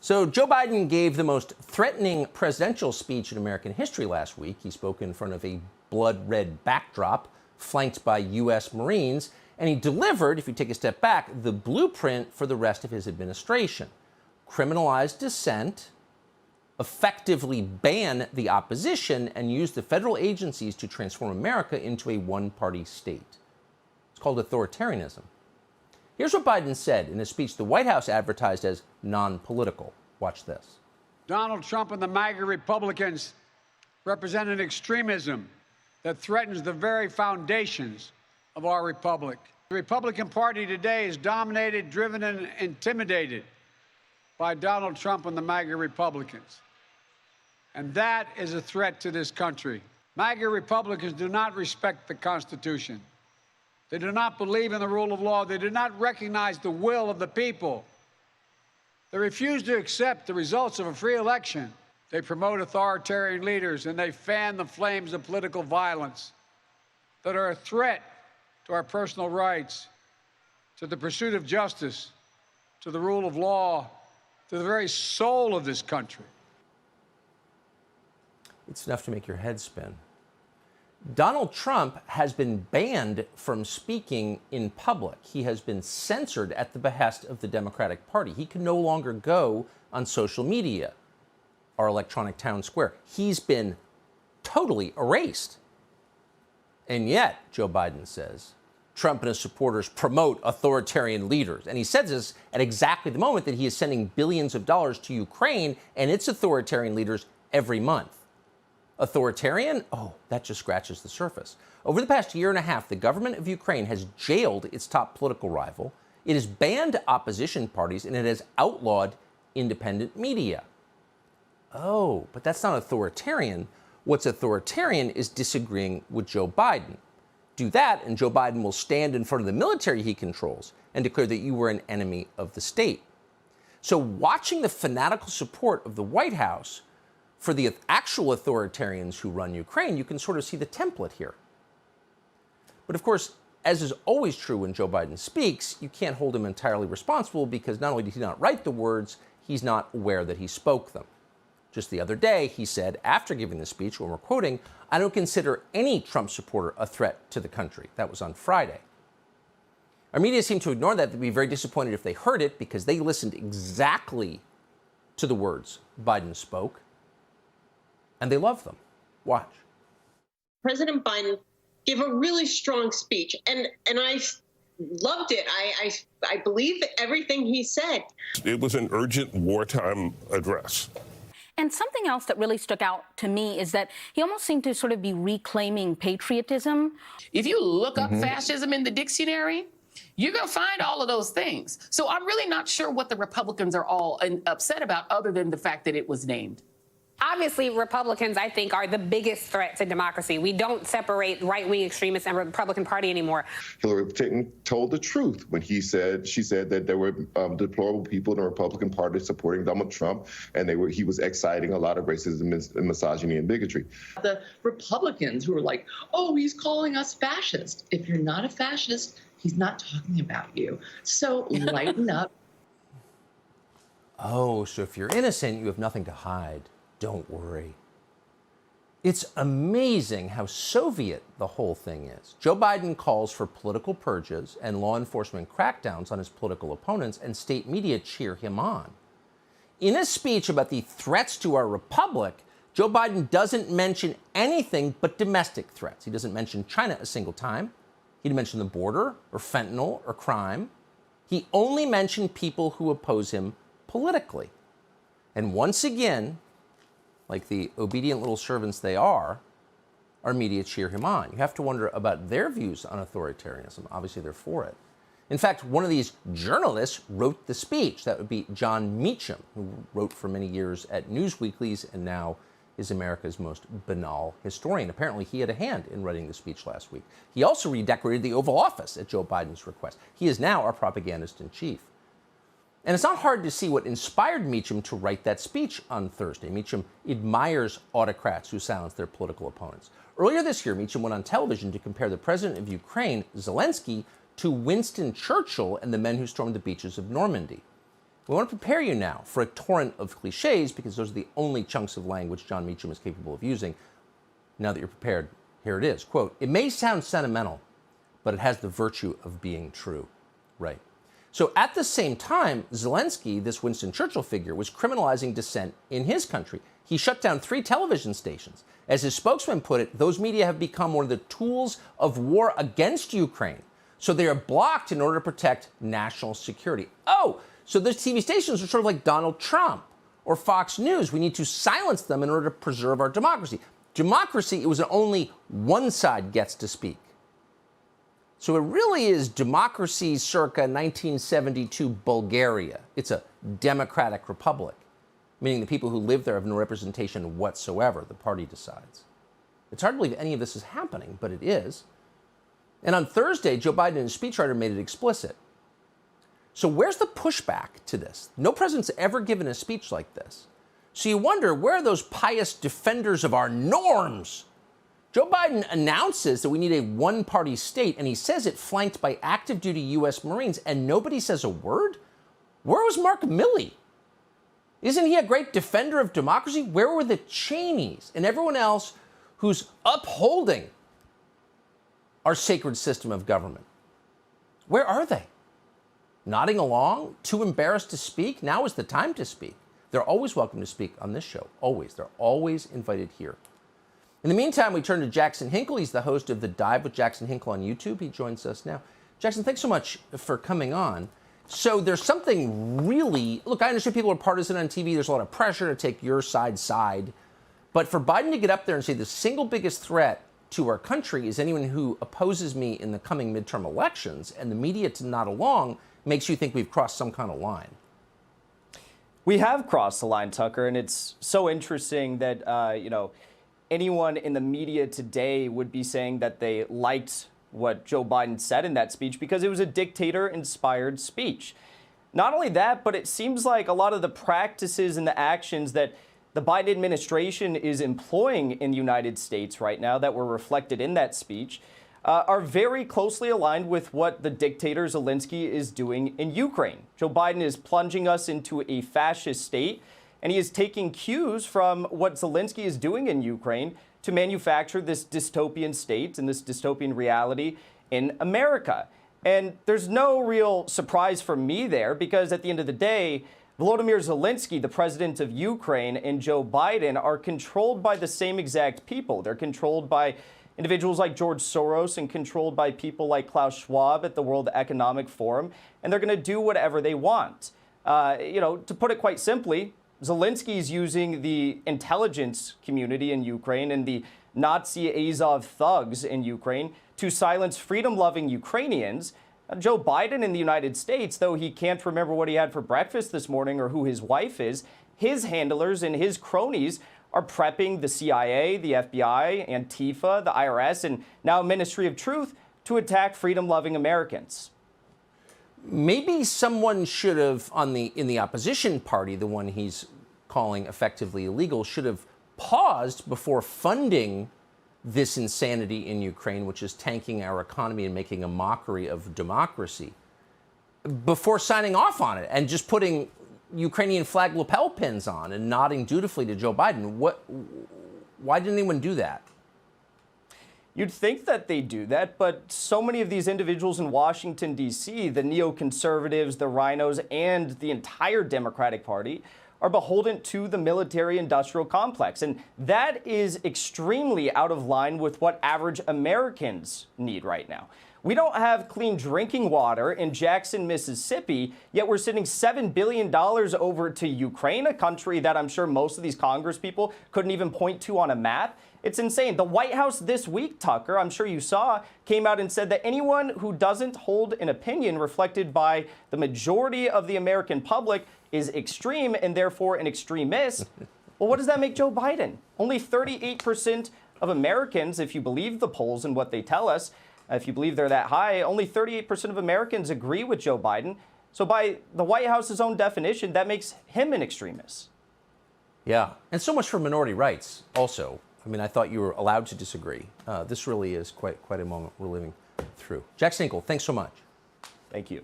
So Joe Biden gave the most threatening presidential speech in American history last week. He spoke in front of a blood-red backdrop flanked by U.S. Marines, and he delivered, if you take a step back, the blueprint for the rest of his administration. Criminalize dissent, effectively ban the opposition, and use the federal agencies to transform America into a one-party state. It's called authoritarianism. Here's what Biden said in a speech the White House advertised as non-political. Watch this. Donald Trump and the MAGA Republicans represent an extremism that threatens the very foundations of our republic. The Republican Party today is dominated, driven, and intimidated by Donald Trump and the MAGA Republicans. And that is a threat to this country. MAGA Republicans do not respect the Constitution. They do not believe in the rule of law. They do not recognize the will of the people. They refuse to accept the results of a free election. They promote authoritarian leaders, and they fan the flames of political violence that are a threat to our personal rights, to the pursuit of justice, to the rule of law, to the very soul of this country. It's enough to make your head spin. Donald Trump has been banned from speaking in public. He has been censored at the behest of the Democratic Party. He can no longer go on social media, our electronic town square. He's been totally erased. And yet, Joe Biden says, Trump and his supporters promote authoritarian leaders. And he says this at exactly the moment that he is sending billions of dollars to Ukraine and its authoritarian leaders every month. Authoritarian? Oh, that just scratches the surface. Over the past year and a half, the government of Ukraine has jailed its top political rival. It has banned opposition parties, and it has outlawed independent media. Oh, but that's not authoritarian. What's authoritarian is disagreeing with Joe Biden. Do that, and Joe Biden will stand in front of the military he controls and declare that you were an enemy of the state. So watching the fanatical support of the White House for the actual authoritarians who run Ukraine, you can sort of see the template here. But of course, as is always true when Joe Biden speaks, you can't hold him entirely responsible because not only did he not write the words, he's not aware that he spoke them. Just the other day, he said, after giving the speech, when we're quoting, "I don't consider any Trump supporter a threat to the country." That was on Friday. Our media seem to ignore that. They'd be very disappointed if they heard it because they listened exactly to the words Biden spoke. And they love them. Watch. President Biden gave a really strong speech, and I loved it. I believe everything he said. It was an urgent wartime address. And something else that really stuck out to me is that he almost seemed to sort of be reclaiming patriotism. If you look up fascism in the dictionary, you're going to find all of those things. So I'm really not sure what the Republicans are all upset about other than the fact that it was named. Obviously, Republicans, I think, are the biggest threat to democracy. We don't separate right-wing extremists and Republican Party anymore. Hillary Clinton told the truth when she said that there were deplorable people in the Republican Party supporting Donald Trump, and he was exciting a lot of racism and misogyny and bigotry. The Republicans who were like, oh, he's calling us fascist. If you're not a fascist, he's not talking about you. So lighten up. Oh, so if you're innocent, you have nothing to hide. Don't worry. It's amazing how Soviet the whole thing is. Joe Biden calls for political purges and law enforcement crackdowns on his political opponents, and state media cheer him on. In a speech about the threats to our republic, Joe Biden doesn't mention anything but domestic threats. He doesn't mention China a single time. He didn't mention the border or fentanyl or crime. He only mentioned people who oppose him politically. And once again, like the obedient little servants they are, our media cheer him on. You have to wonder about their views on authoritarianism. Obviously, they're for it. In fact, one of these journalists wrote the speech. That would be Jon Meacham, who wrote for many years at Newsweeklies and now is America's most banal historian. Apparently, he had a hand in writing the speech last week. He also redecorated the Oval Office at Joe Biden's request. He is now our propagandist in chief. And it's not hard to see what inspired Meacham to write that speech on Thursday. Meacham admires autocrats who silence their political opponents. Earlier this year, Meacham went on television to compare the president of Ukraine, Zelensky, to Winston Churchill and the men who stormed the beaches of Normandy. We want to prepare you now for a torrent of cliches because those are the only chunks of language John Meacham is capable of using. Now that you're prepared, here it is. Quote, "It may sound sentimental, but it has the virtue of being true." Right. So at the same time, Zelensky, this Winston Churchill figure, was criminalizing dissent in his country. He shut down 3 television stations. As his spokesman put it, those media have become one of the tools of war against Ukraine. So they are blocked in order to protect national security. Oh, so those TV stations are sort of like Donald Trump or Fox News. We need to silence them in order to preserve our democracy. Democracy, it was only one side gets to speak. So it really is democracy circa 1972 Bulgaria. It's a democratic republic, meaning the people who live there have no representation whatsoever. The party decides. It's hard to believe any of this is happening, but it is. And on Thursday, Joe Biden in his speechwriter made it explicit. So where's the pushback to this? No president's ever given a speech like this. So you wonder, where are those pious defenders of our norms? Joe Biden announces that we need a one-party state, and he says it flanked by active-duty U.S. Marines, and nobody says a word? Where was Mark Milley? Isn't he a great defender of democracy? Where were the Cheneys and everyone else who's upholding our sacred system of government? Where are they? Nodding along? Too embarrassed to speak? Now is the time to speak. They're always welcome to speak on this show. Always. They're always invited here. In the meantime, we turn to Jackson Hinkle. He's the host of The Dive with Jackson Hinkle on YouTube. He joins us now. Jackson, thanks so much for coming on. So there's something really... Look, I understand people are partisan on TV. There's a lot of pressure to take your side. But for Biden to get up there and say the single biggest threat to our country is anyone who opposes me in the coming midterm elections, and the media to nod along, makes you think we've crossed some kind of line. We have crossed the line, Tucker, and it's so interesting that, anyone in the media today would be saying that they liked what Joe Biden said in that speech because it was a dictator-inspired speech. Not only that, but it seems like a lot of the practices and the actions that the Biden administration is employing in the United States right now that were reflected in that speech are very closely aligned with what the dictator Zelensky is doing in Ukraine. Joe Biden is plunging us into a fascist state, and he is taking cues from what Zelensky is doing in Ukraine to manufacture this dystopian state and this dystopian reality in America. And there's no real surprise for me there because at the end of the day, Volodymyr Zelensky, the president of Ukraine, and Joe Biden are controlled by the same exact people. They're controlled by individuals like George Soros and controlled by people like Klaus Schwab at the World Economic Forum, and they're going to do whatever they want. To put it quite simply, Zelensky is using the intelligence community in Ukraine and the Nazi Azov thugs in Ukraine to silence freedom-loving Ukrainians. Joe Biden in the United States, though he can't remember what he had for breakfast this morning or who his wife is, his handlers and his cronies are prepping the CIA, the FBI, Antifa, the IRS, and now Ministry of Truth to attack freedom-loving Americans. Maybe someone should have, in the opposition party, the one he's calling effectively illegal, should have paused before funding this insanity in Ukraine, which is tanking our economy and making a mockery of democracy, before signing off on it and just putting Ukrainian flag lapel pins on and nodding dutifully to Joe Biden. Why didn't anyone do that? You'd think that they do that, but so many of these individuals in Washington, D.C., the neoconservatives, the rhinos, and the entire Democratic Party are beholden to the military-industrial complex. And that is extremely out of line with what average Americans need right now. We don't have clean drinking water in Jackson, Mississippi, yet we're sending $7 billion over to Ukraine, a country that I'm sure most of these Congress people couldn't even point to on a map. It's insane. The White House this week, Tucker, I'm sure you saw, came out and said that anyone who doesn't hold an opinion reflected by the majority of the American public is extreme and therefore an extremist. Well, what does that make Joe Biden? Only 38% of Americans, if you believe the polls and what they tell us, if you believe they're that high, only 38% of Americans agree with Joe Biden. So by the White House's own definition, that makes him an extremist. Yeah, and so much for minority rights also. I mean, I thought you were allowed to disagree. This really is quite a moment we're living through. Jackson Hinkle, thanks so much. Thank you.